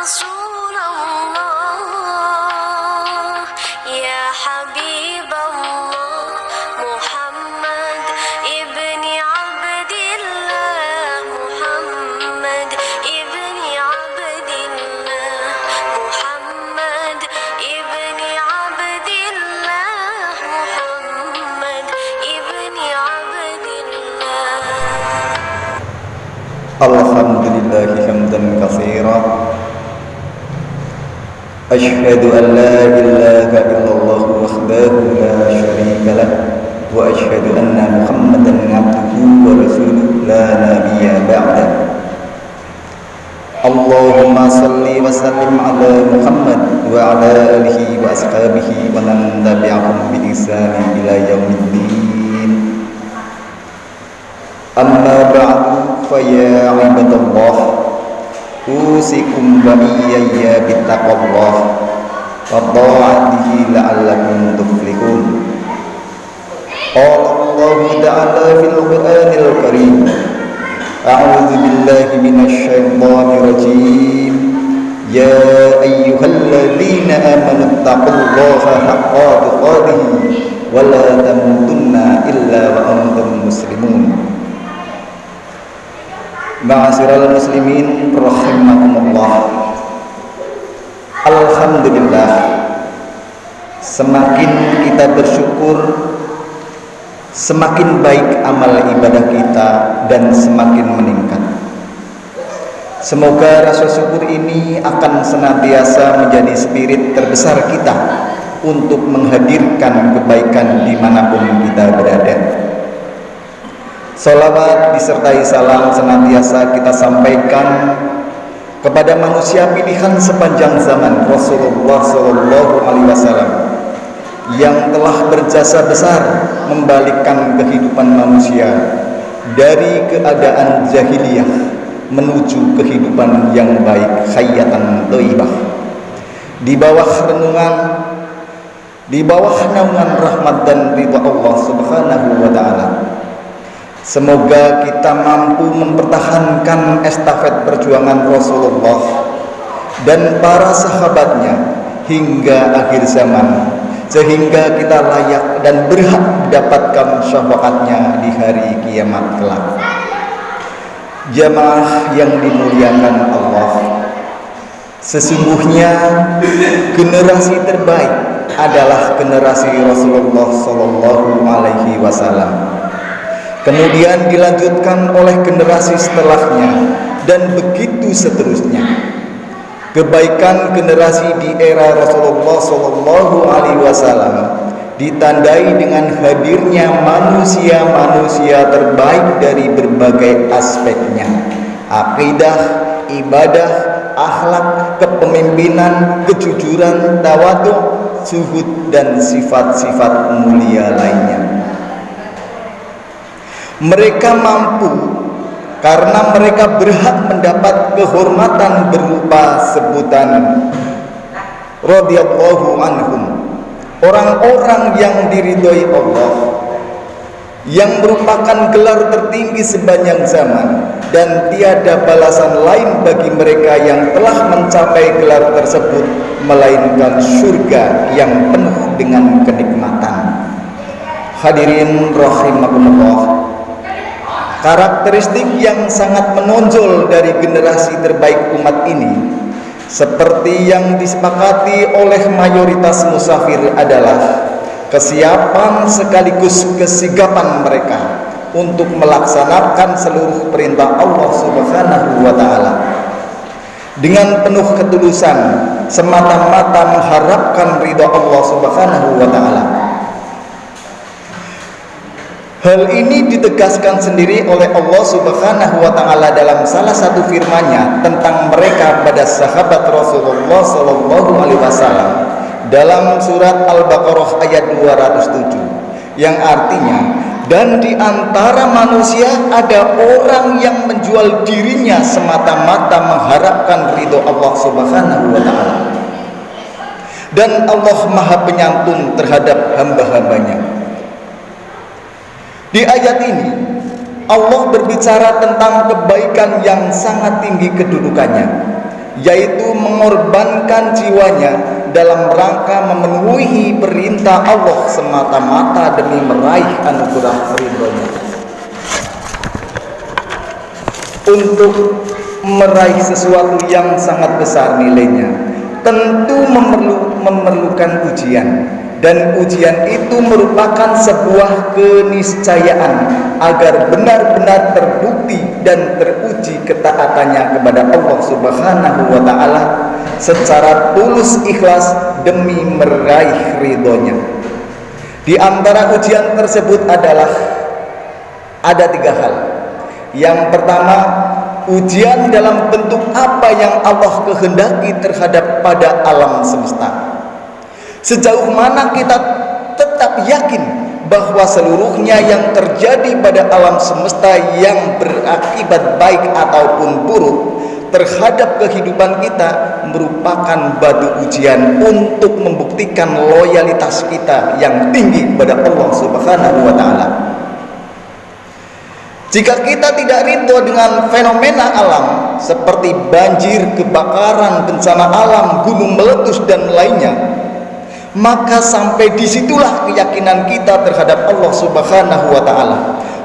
رسول الله يا حبيب الله محمد ابن عبد الله محمد ابن عبد الله محمد ابن عبد الله محمد ابن عبد الله. Alhamdulillah hamdan katsira. Asyhadu an la ilaha illallah wahdahu la syarika lah wa asyhadu anna Muhammadan abduhu wa rasuluhu la nabiyya ba'dah. Allahumma salli wa sallim ala Muhammad wa ala alihi wa ashabihi wa man tabi'ahum bi ihsan ila yaumiddin. Amma ba'du fa ya ibadallah, usikum wa iyaya bittaqwallah wa ta'atihi la'allakum tuflihun. Qala Allah ta'ala fil Qur'anil Karim, a'udzu billahi minasy syaithanir rajim. Ya ayyuhalladzina amanu taqullaha haqqa tuqatih wa la tamutunna illa wa antum muslimun. Ma'asyiral muslimin rahimakumullah. Alhamdulillah, semakin kita bersyukur, semakin baik amal ibadah kita dan semakin meningkat. Semoga rasa syukur ini akan senantiasa menjadi spirit terbesar kita untuk menghadirkan kebaikan dimanapun kita berada. Salawat disertai salam senantiasa kita sampaikan kepada manusia pilihan sepanjang zaman, Rasulullah SAW, yang telah berjasa besar membalikkan kehidupan manusia dari keadaan jahiliyah menuju kehidupan yang baik, hayatan thayyibah. Di bawah naungan rahmat dan ridha Allah Subhanahu wa taala. Semoga kita mampu mempertahankan estafet perjuangan Rasulullah dan para sahabatnya hingga akhir zaman, sehingga kita layak dan berhak mendapatkan syafaatnya di hari kiamat kelak. Jamaah yang dimuliakan Allah, sesungguhnya generasi terbaik adalah generasi Rasulullah Sallallahu Alaihi Wasallam. Kemudian dilanjutkan oleh generasi setelahnya dan begitu seterusnya. Kebaikan generasi di era Rasulullah Sallallahu Alaihi Wasallam ditandai dengan hadirnya manusia-manusia terbaik dari berbagai aspeknya: akidah, ibadah, akhlak, kepemimpinan, kejujuran, tawadhu, zuhud, dan sifat-sifat mulia lainnya. Mereka mampu karena mereka berhak mendapat kehormatan berupa sebutan radhiyallahu anhum, orang-orang yang diridhoi Allah, yang merupakan gelar tertinggi sepanjang zaman, dan tiada balasan lain bagi mereka yang telah mencapai gelar tersebut melainkan surga yang penuh dengan kenikmatan. Hadirin rahimakumullah, karakteristik yang sangat menonjol dari generasi terbaik umat ini, seperti yang disepakati oleh mayoritas musafir, adalah kesiapan sekaligus kesigapan mereka untuk melaksanakan seluruh perintah Allah Subhanahu wa taala dengan penuh ketulusan, semata-mata mengharapkan ridha Allah Subhanahu wa taala. Hal ini ditegaskan sendiri oleh Allah Subhanahu wa taala dalam salah satu firman-Nya tentang mereka pada sahabat Rasulullah sallallahu alaihi wasallam dalam surat Al-Baqarah ayat 207, yang artinya, dan di antara manusia ada orang yang menjual dirinya semata-mata mengharapkan ridho Allah Subhanahu wa taala, dan Allah Maha Penyantun terhadap hamba-hambanya. Di ayat ini Allah berbicara tentang kebaikan yang sangat tinggi kedudukannya, yaitu mengorbankan jiwanya dalam rangka memenuhi perintah Allah semata-mata demi meraih anugerah ridhonya. Untuk meraih sesuatu yang sangat besar nilainya, tentu memerlukan ujian, dan ujian itu merupakan sebuah keniscayaan agar benar-benar terbukti dan teruji ketaatannya kepada Allah Subhanahu wa Ta'ala secara tulus ikhlas demi meraih ridhonya. Di antara ujian tersebut adalah ada 3 hal. Yang pertama, ujian dalam bentuk apa yang Allah kehendaki terhadap pada alam semesta. Sejauh mana kita tetap yakin bahwa seluruhnya yang terjadi pada alam semesta yang berakibat baik ataupun buruk terhadap kehidupan kita merupakan batu ujian untuk membuktikan loyalitas kita yang tinggi kepada Allah Subhanahu wa Ta'ala. Jika kita tidak ridho dengan fenomena alam seperti banjir, kebakaran, bencana alam, gunung meletus dan lainnya, maka sampai disitulah keyakinan kita terhadap Allah Subhanahu wa Ta'ala.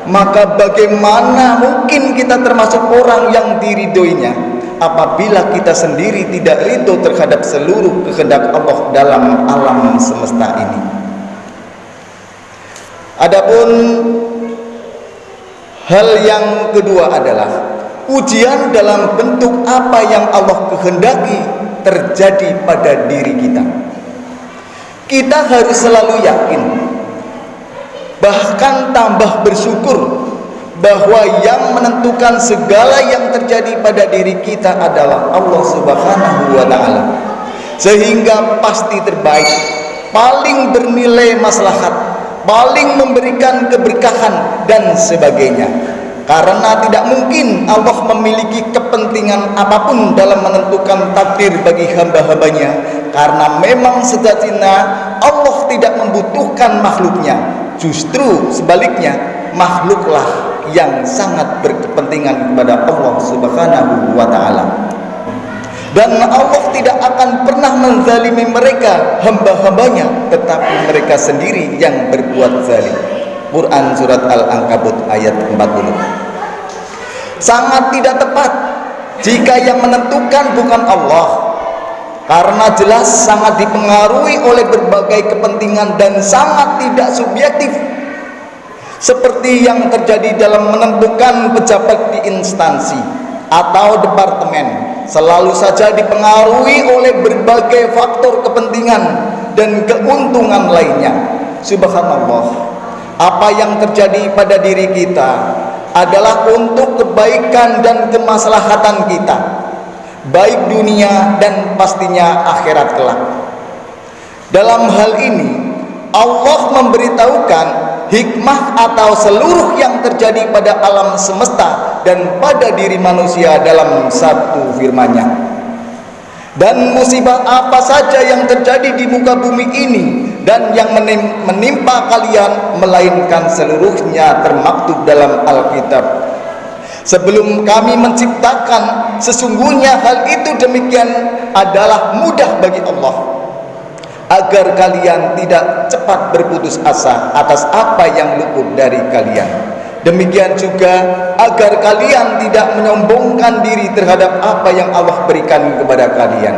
Maka bagaimana mungkin kita termasuk orang yang diridhoinya apabila kita sendiri tidak ridho terhadap seluruh kehendak Allah dalam alam semesta ini. Adapun hal yang kedua adalah ujian dalam bentuk apa yang Allah kehendaki terjadi pada diri kita. Kita harus selalu yakin, bahkan tambah bersyukur bahwa yang menentukan segala yang terjadi pada diri kita adalah Allah Subhanahu wa Ta'ala, sehingga pasti terbaik, paling bernilai maslahat, paling memberikan keberkahan dan sebagainya. Karena tidak mungkin Allah memiliki kepentingan apapun dalam menentukan takdir bagi hamba-hambanya, karena memang sejatinya Allah tidak membutuhkan makhluknya. Justru sebaliknya, makhluklah yang sangat berkepentingan kepada Allah Subhanahu wa Ta'ala. Dan Allah tidak akan pernah menzalimi mereka, hamba-hambanya, tetapi mereka sendiri yang berbuat zalim. Quran surat Al-Ankabut ayat 40. Sangat tidak tepat jika yang menentukan bukan Allah, karena jelas sangat dipengaruhi oleh berbagai kepentingan dan sangat tidak subjektif, seperti yang terjadi dalam menentukan pejabat di instansi atau departemen. Selalu saja dipengaruhi oleh berbagai faktor kepentingan dan keuntungan lainnya. Subhanallah, apa yang terjadi pada diri kita adalah untuk kebaikan dan kemaslahatan kita, baik dunia dan pastinya akhirat kelak. Dalam hal ini Allah memberitahukan hikmah atau seluruh yang terjadi pada alam semesta dan pada diri manusia dalam satu firman-Nya. Dan musibah apa saja yang terjadi di muka bumi ini dan yang menimpa kalian, melainkan seluruhnya termaktub dalam Alkitab. Sebelum kami menciptakan, sesungguhnya hal itu demikian adalah mudah bagi Allah, agar kalian tidak cepat berputus asa atas apa yang luput dari kalian. Demikian juga agar kalian tidak menyombongkan diri terhadap apa yang Allah berikan kepada kalian.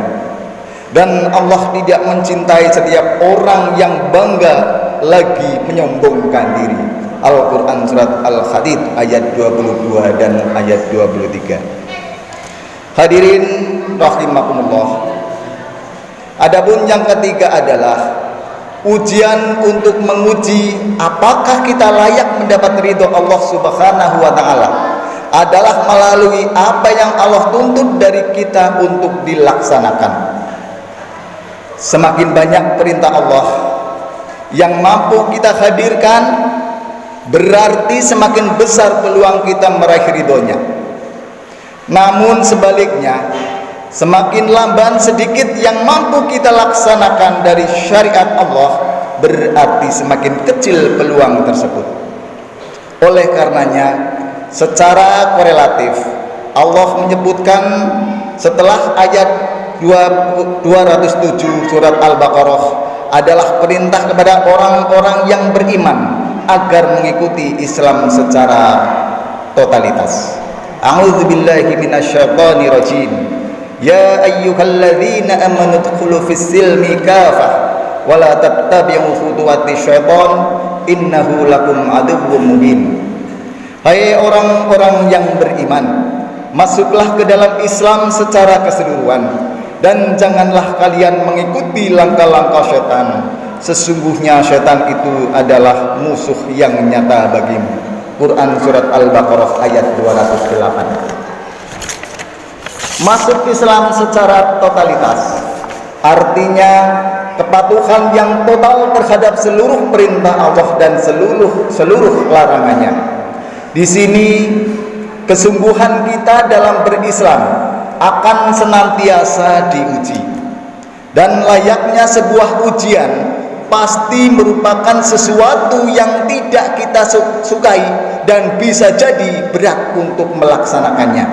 Dan Allah tidak mencintai setiap orang yang bangga lagi menyombongkan diri. Al-Quran surat Al-Hadid ayat 22 dan ayat 23. Hadirin rahimakumullah. Adapun yang ketiga adalah ujian untuk menguji apakah kita layak mendapat ridho Allah Subhanahu wa Ta'ala adalah melalui apa yang Allah tuntut dari kita untuk dilaksanakan. Semakin banyak perintah Allah yang mampu kita hadirkan, berarti semakin besar peluang kita meraih ridhonya. Namun sebaliknya, semakin lamban sedikit yang mampu kita laksanakan dari syariat Allah, berarti semakin kecil peluang tersebut. Oleh karenanya, secara korelatif Allah menyebutkan setelah ayat 207 surat Al-Baqarah adalah perintah kepada orang-orang yang beriman agar mengikuti Islam secara totalitas. A'udzubillahi minasyaitonir rajim. Ya ayyuhalladzina amanu dkhulu fis-silmi kafah wa la tattabi'u khutuwatis syaiton innahu lakum aduwwum mubin. Hai orang-orang yang beriman, masuklah ke dalam Islam secara keseluruhan dan janganlah kalian mengikuti langkah-langkah setan. Sesungguhnya setan itu adalah musuh yang nyata bagimu. Quran surat Al-Baqarah ayat 208. Masuk Islam secara totalitas artinya kepatuhan yang total terhadap seluruh perintah Allah dan seluruh larangannya. Di sini kesungguhan kita dalam berislam akan senantiasa diuji, dan layaknya sebuah ujian pasti merupakan sesuatu yang tidak kita sukai dan bisa jadi berat untuk melaksanakannya.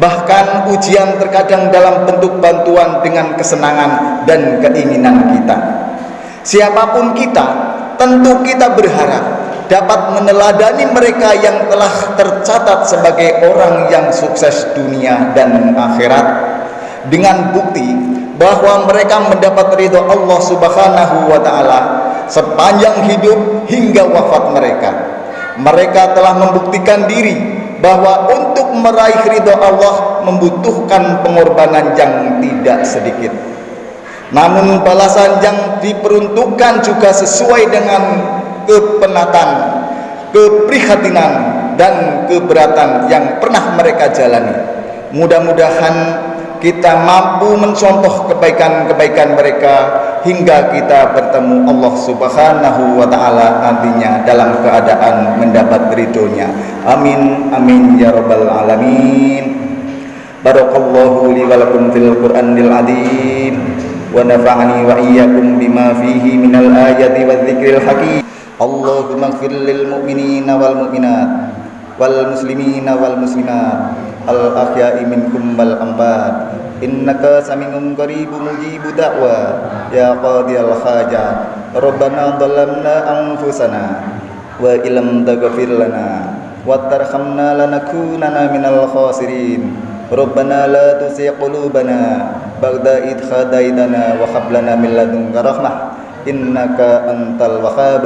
Bahkan ujian terkadang dalam bentuk bantuan dengan kesenangan dan keinginan kita. Siapapun kita, tentu kita berharap dapat meneladani mereka yang telah tercatat sebagai orang yang sukses dunia dan akhirat, dengan bukti bahwa mereka mendapat ridho Allah Subhanahu wa Ta'ala sepanjang hidup hingga wafat mereka. Mereka telah membuktikan diri bahwa untuk meraih ridho Allah membutuhkan pengorbanan yang tidak sedikit. Namun balasan yang diperuntukkan juga sesuai dengan kepenatan, keprihatinan, dan keberatan yang pernah mereka jalani. Mudah-mudahan kita mampu mencontoh kebaikan-kebaikan mereka hingga kita bertemu Allah Subhanahu wa Ta'ala nantinya dalam keadaan mendapat ridhonya. Amin amin ya rabbal alamin. Barakallahu li wa lakum fil Qur'anil azim wa nafa'ani wa iyyakum bima fihi minal ayati wadh-dhikril hakim. Allahumma ighfir lil mu'minina wal mu'minat wal muslimina wal muslimat al ahya'i minkum wal amwat innaka sami'un qaribun mujibud da'wa ya qadiyal hajat. Rabbana dhalamna anfusana wa illam taghfir lana wa tarhamna lanakunanna minal khasirin. Rabbana la tuzigh qulubana ba'da idh hadaitana wa hab lana min ladunka rahmah innaka antal wahhab.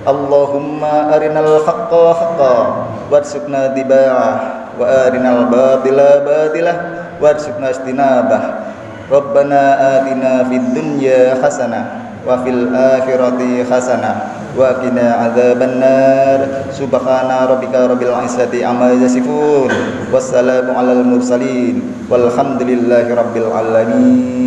Allahumma arinal haqqa haqqan warzuqna tiba'ah wa arinal batila batilah warzuqna istinabah. Rabbana atina fid dunya hasanah wa fil akhirati hasanah wa qina adzabannar. Subhana rabbika rabbil izzati amma yasifun wassalamu alal mursalin walhamdulillahi rabbil alamin.